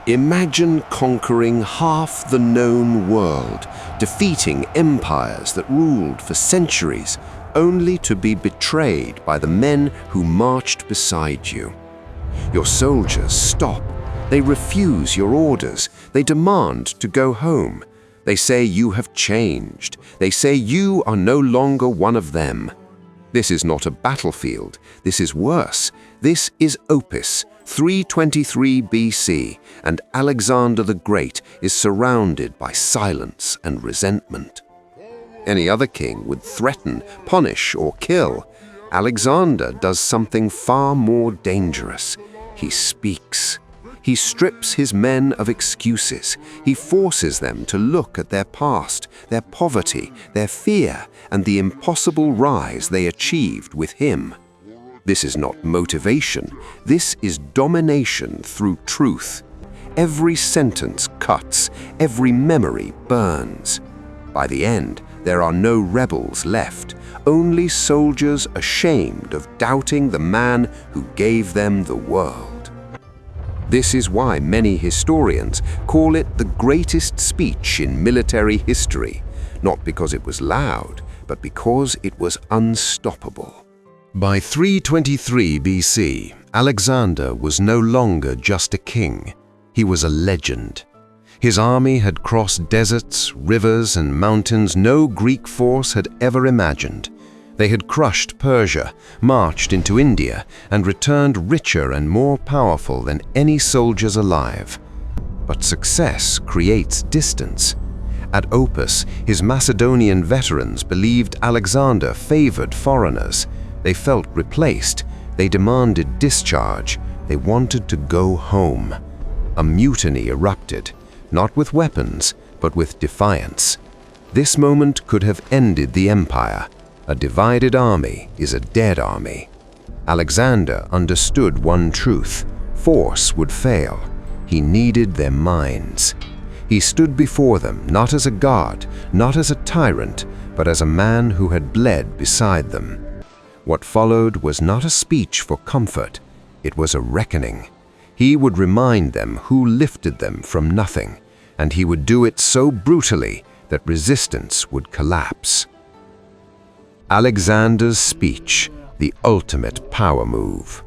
Imagine conquering half the known world, defeating empires that ruled for centuries, only to be betrayed by the men who marched beside you. Your soldiers stop. They refuse your orders. They demand to go home. They say you have changed. They say you are no longer one of them. This is not a battlefield. This is worse. This is Opis, 323 BC, and Alexander the Great is surrounded by silence and resentment. Any other king would threaten, punish, or kill. Alexander does something far more dangerous. He speaks. He strips his men of excuses. He forces them to look at their past, their poverty, their fear, and the impossible rise they achieved with him. This is not motivation. This is domination through truth. Every sentence cuts, every memory burns. By the end, there are no rebels left, only soldiers ashamed of doubting the man who gave them the world. This is why many historians call it the greatest speech in military history, not because it was loud, but because it was unstoppable. By 323 BC, Alexander was no longer just a king. He was a legend. His army had crossed deserts, rivers, and mountains no Greek force had ever imagined. They had crushed Persia, marched into India, and returned richer and more powerful than any soldiers alive. But success creates distance. At Opis, his Macedonian veterans believed Alexander favored foreigners. They felt replaced. They demanded discharge. They wanted to go home. A mutiny erupted, not with weapons, but with defiance. This moment could have ended the empire. A divided army is a dead army. Alexander understood one truth: force would fail. He needed their minds. He stood before them not as a god, not as a tyrant, but as a man who had bled beside them. What followed was not a speech for comfort. It was a reckoning. He would remind them who lifted them from nothing, and he would do it so brutally that resistance would collapse. Alexander's speech, the ultimate power move.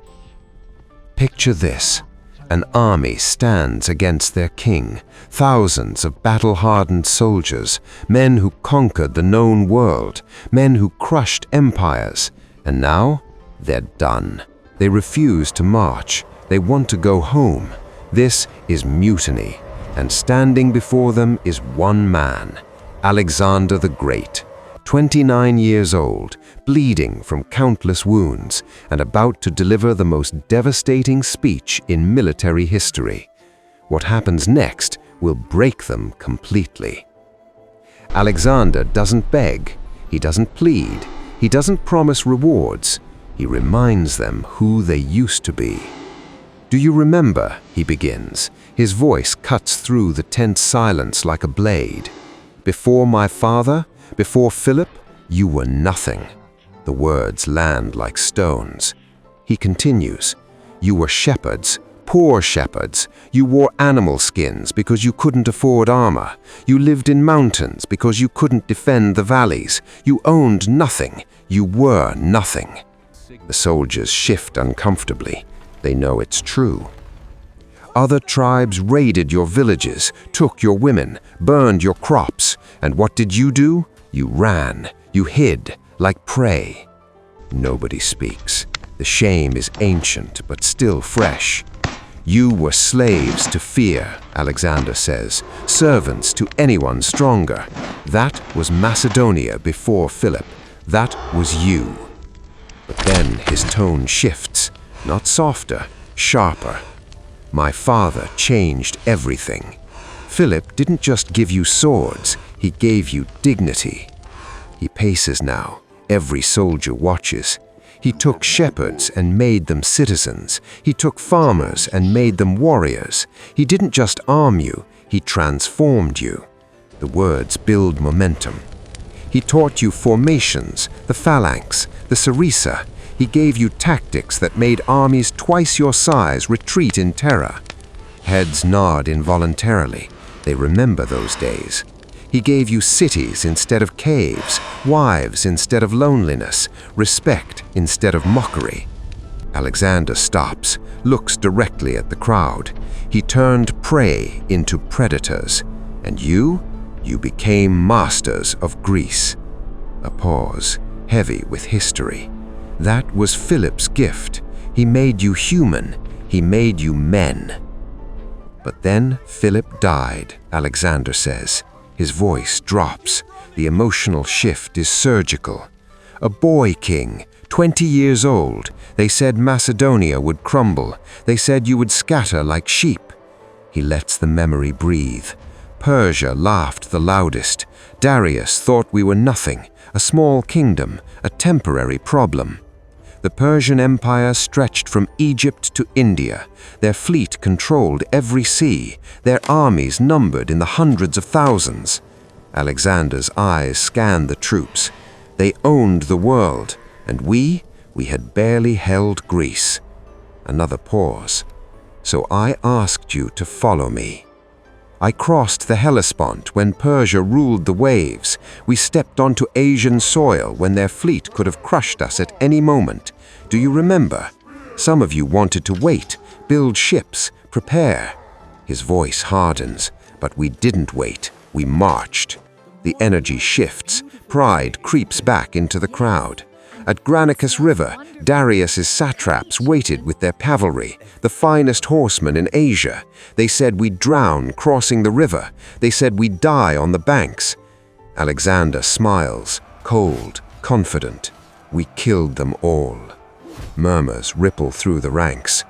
Picture this. An army stands against their king, thousands of battle-hardened soldiers, men who conquered the known world, men who crushed empires, and now they're done. They refuse to march. They want to go home. This is mutiny, and standing before them is one man, Alexander the Great, 29 years old, bleeding from countless wounds, and about to deliver the most devastating speech in military history. What happens next will break them completely. Alexander doesn't beg. He doesn't plead. He doesn't promise rewards. He reminds them who they used to be. "Do you remember?" he begins. His voice cuts through the tense silence like a blade. "Before my father, before Philip, you were nothing." The words land like stones. He continues, "You were shepherds, poor shepherds. You wore animal skins because you couldn't afford armor. You lived in mountains because you couldn't defend the valleys. You owned nothing. You were nothing." The soldiers shift uncomfortably. They know it's true. "Other tribes raided your villages, took your women, burned your crops, and what did you do? You ran. You hid, like prey." Nobody speaks. The shame is ancient but still fresh. "You were slaves to fear," Alexander says, "servants to anyone stronger. That was Macedonia before Philip. That was you." But then his tone shifts, not softer, sharper. "My father changed everything. Philip didn't just give you swords, he gave you dignity." He paces now. Every soldier watches. He took shepherds and made them citizens. He took farmers and made them warriors. He didn't just arm you, he transformed you. The words build momentum. He taught you formations, the phalanx, the sarissa. He gave you tactics that made armies twice your size retreat in terror. Heads nod involuntarily. They remember those days. He gave you cities instead of caves, wives instead of loneliness, respect instead of mockery. Alexander stops, looks directly at the crowd. He turned prey into predators. And you became masters of Greece. A pause, heavy with history. That was Philip's gift. He made you human. He made you men. But then Philip died, Alexander says. His voice drops. The emotional shift is surgical. A boy king, 20 years old. They said Macedonia would crumble. They said you would scatter like sheep. He lets the memory breathe. Persia laughed the loudest. Darius thought we were nothing, a small kingdom, a temporary problem. The Persian Empire stretched from Egypt to India. Their fleet controlled every sea. Their armies numbered in the hundreds of thousands. Alexander's eyes scanned the troops. They owned the world, and we had barely held Greece. Another pause. So I asked you to follow me. I crossed the Hellespont when Persia ruled the waves. We stepped onto Asian soil when their fleet could have crushed us at any moment. Do you remember? Some of you wanted to wait, build ships, prepare. His voice hardens, but we didn't wait. We marched. The energy shifts. Pride creeps back into the crowd. At Granicus River, Darius's satraps waited with their cavalry, the finest horsemen in Asia. They said we'd drown crossing the river. They said we'd die on the banks. Alexander smiles, cold, confident. We killed them all. Murmurs ripple through the ranks.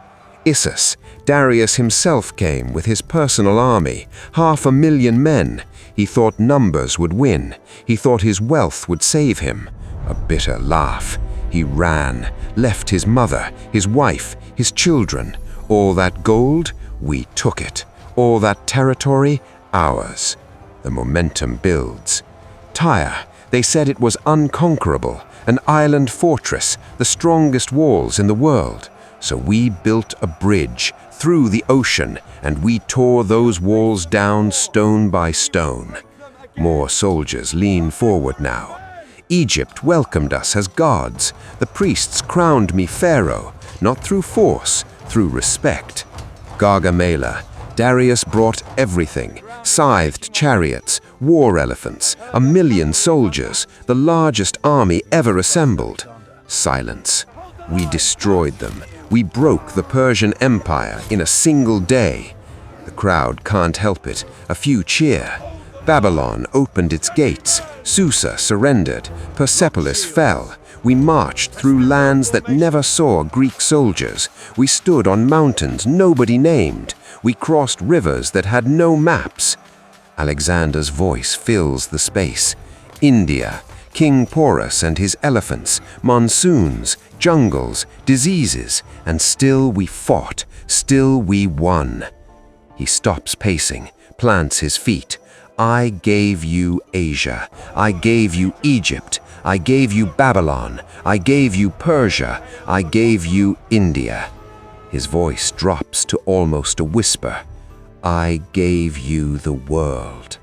Issus, Darius himself came with his personal army, 500,000 men. He thought numbers would win. He thought his wealth would save him. A bitter laugh. He ran, left his mother, his wife, his children. All that gold, we took it. All that territory, ours. The momentum builds. Tyre, they said it was unconquerable, an island fortress, the strongest walls in the world. So we built a bridge through the ocean, and we tore those walls down stone by stone. More soldiers lean forward now. Egypt welcomed us as gods. The priests crowned me pharaoh, not through force, through respect. Gargamela, Darius brought everything, scythed chariots, war elephants, 1 million soldiers, the largest army ever assembled. Silence. We destroyed them. We broke the Persian Empire in a single day. The crowd can't help it. A few cheer. Babylon opened its gates. Susa surrendered. Persepolis fell. We marched through lands that never saw Greek soldiers. We stood on mountains nobody named. We crossed rivers that had no maps. Alexander's voice fills the space. India, King Porus and his elephants, monsoons, jungles, diseases, and still we fought, still we won. He stops pacing, plants his feet. I gave you Asia. I gave you Egypt. I gave you Babylon. I gave you Persia. I gave you India. His voice drops to almost a whisper. I gave you the world.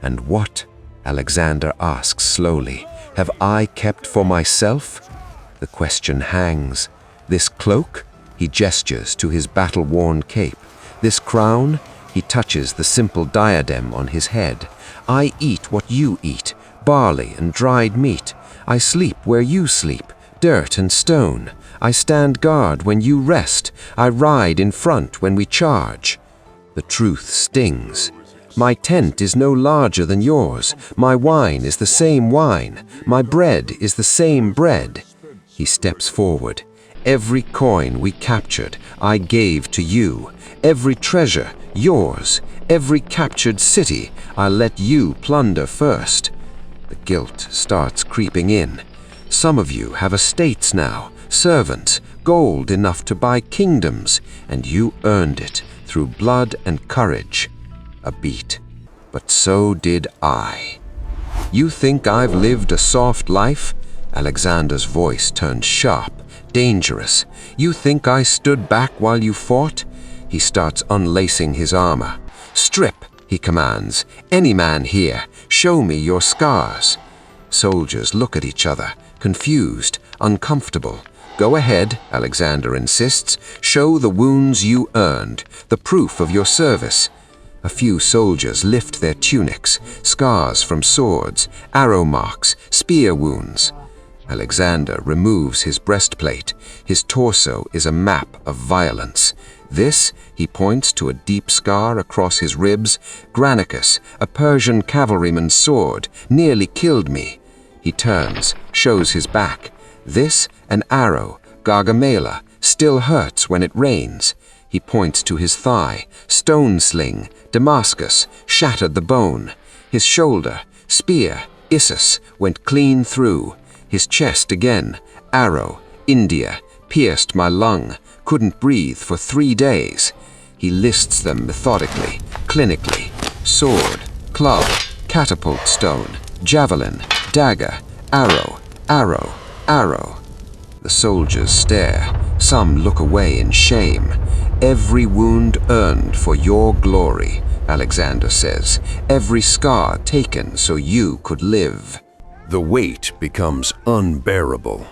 And what, Alexander asks slowly, have I kept for myself? The question hangs. This cloak? He gestures to his battle-worn cape. This crown? He touches the simple diadem on his head. I eat what you eat, barley and dried meat. I sleep where you sleep, dirt and stone. I stand guard when you rest. I ride in front when we charge. The truth stings. My tent is no larger than yours. My wine is the same wine. My bread is the same bread. He steps forward. Every coin we captured, I gave to you. Every treasure, yours. Every captured city, I let you plunder first. The guilt starts creeping in. Some of you have estates now, servants, gold enough to buy kingdoms, and you earned it through blood and courage. A beat. But so did I. You think I've lived a soft life? Alexander's voice turned sharp, dangerous. You think I stood back while you fought? He starts unlacing his armor. "Strip," he commands. "Any man here, show me your scars." Soldiers look at each other, confused, uncomfortable. "Go ahead," Alexander insists. "Show the wounds you earned, the proof of your service." A few soldiers lift their tunics, scars from swords, arrow marks, spear wounds. Alexander removes his breastplate. His torso is a map of violence. This, he points to a deep scar across his ribs. "Granicus, a Persian cavalryman's sword, nearly killed me." He turns, shows his back. "This, an arrow, Gargamela, still hurts when it rains." He points to his thigh. "Stone sling, Damascus, shattered the bone." His shoulder, spear, Issus, went clean through. His chest again, arrow, India, pierced my lung, couldn't breathe for 3 days. He lists them methodically, clinically. Sword, club, catapult stone, javelin, dagger, arrow, arrow, arrow. The soldiers stare. Some look away in shame. "Every wound earned for your glory," Alexander says. "Every scar taken so you could live." The weight becomes unbearable.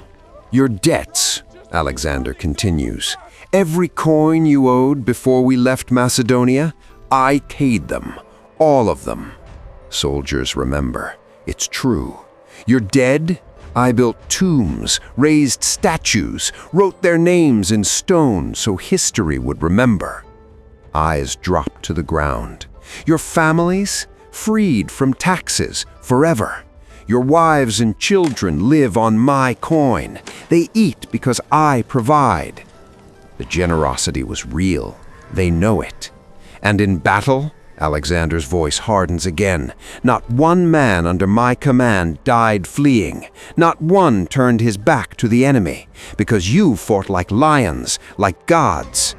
"Your debts," Alexander continues. "Every coin you owed before we left Macedonia, I paid them. All of them." Soldiers remember. It's true. "You're dead? I built tombs, raised statues, wrote their names in stone so history would remember." Eyes drop to the ground. "Your families? Freed from taxes forever. Your wives and children live on my coin. They eat because I provide." The generosity was real. They know it. "And in battle," Alexander's voice hardens again, "not one man under my command died fleeing. Not one turned his back to the enemy, because you fought like lions, like gods."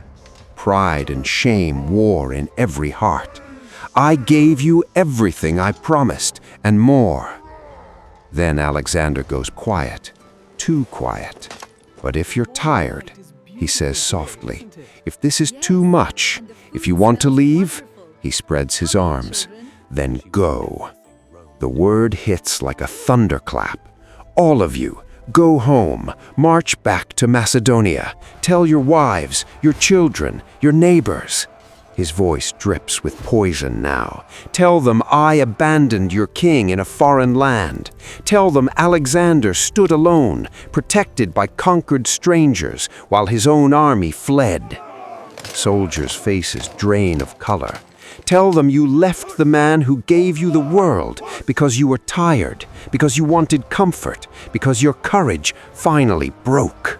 Pride and shame war in every heart. "I gave you everything I promised, and more." Then Alexander goes quiet, too quiet. "But if you're tired," he says softly, "if this is too much, if you want to leave," he spreads his arms, "then go." The word hits like a thunderclap. "All of you, go home, march back to Macedonia. Tell your wives, your children, your neighbors." His voice drips with poison now. "Tell them I abandoned your king in a foreign land. Tell them Alexander stood alone, protected by conquered strangers, while his own army fled." Soldiers' faces drain of color. "Tell them you left the man who gave you the world because you were tired, because you wanted comfort, because your courage finally broke."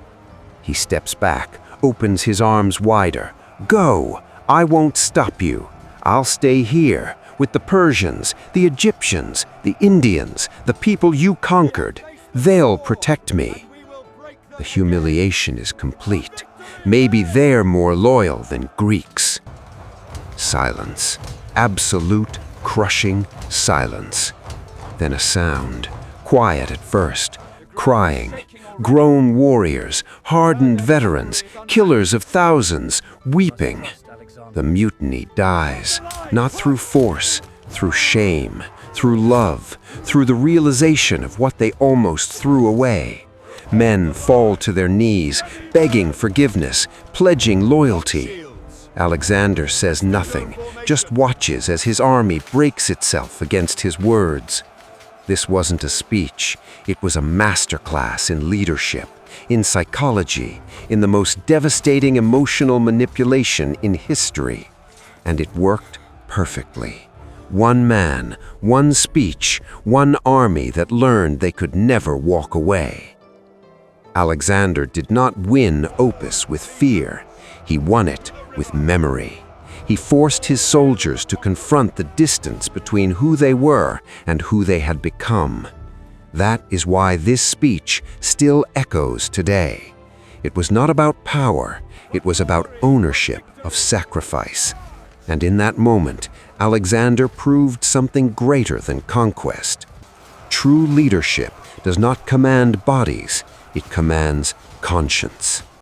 He steps back, opens his arms wider. "Go! I won't stop you. I'll stay here with the Persians, the Egyptians, the Indians, the people you conquered. They'll protect me." The humiliation is complete. Maybe they're more loyal than Greeks. Silence. Absolute, crushing silence. Then a sound. Quiet at first. Crying. Grown warriors, hardened veterans, killers of thousands, weeping. The mutiny dies, not through force, through shame, through love, through the realization of what they almost threw away. Men fall to their knees, begging forgiveness, pledging loyalty. Alexander says nothing, just watches as his army breaks itself against his words. This wasn't a speech, it was a masterclass in leadership, in psychology, in the most devastating emotional manipulation in history. And it worked perfectly. One man, one speech, one army that learned they could never walk away. Alexander did not win Opis with fear. He won it with memory. He forced his soldiers to confront the distance between who they were and who they had become. That is why this speech still echoes today. It was not about power, it was about ownership of sacrifice. And in that moment, Alexander proved something greater than conquest. True leadership does not command bodies, it commands conscience.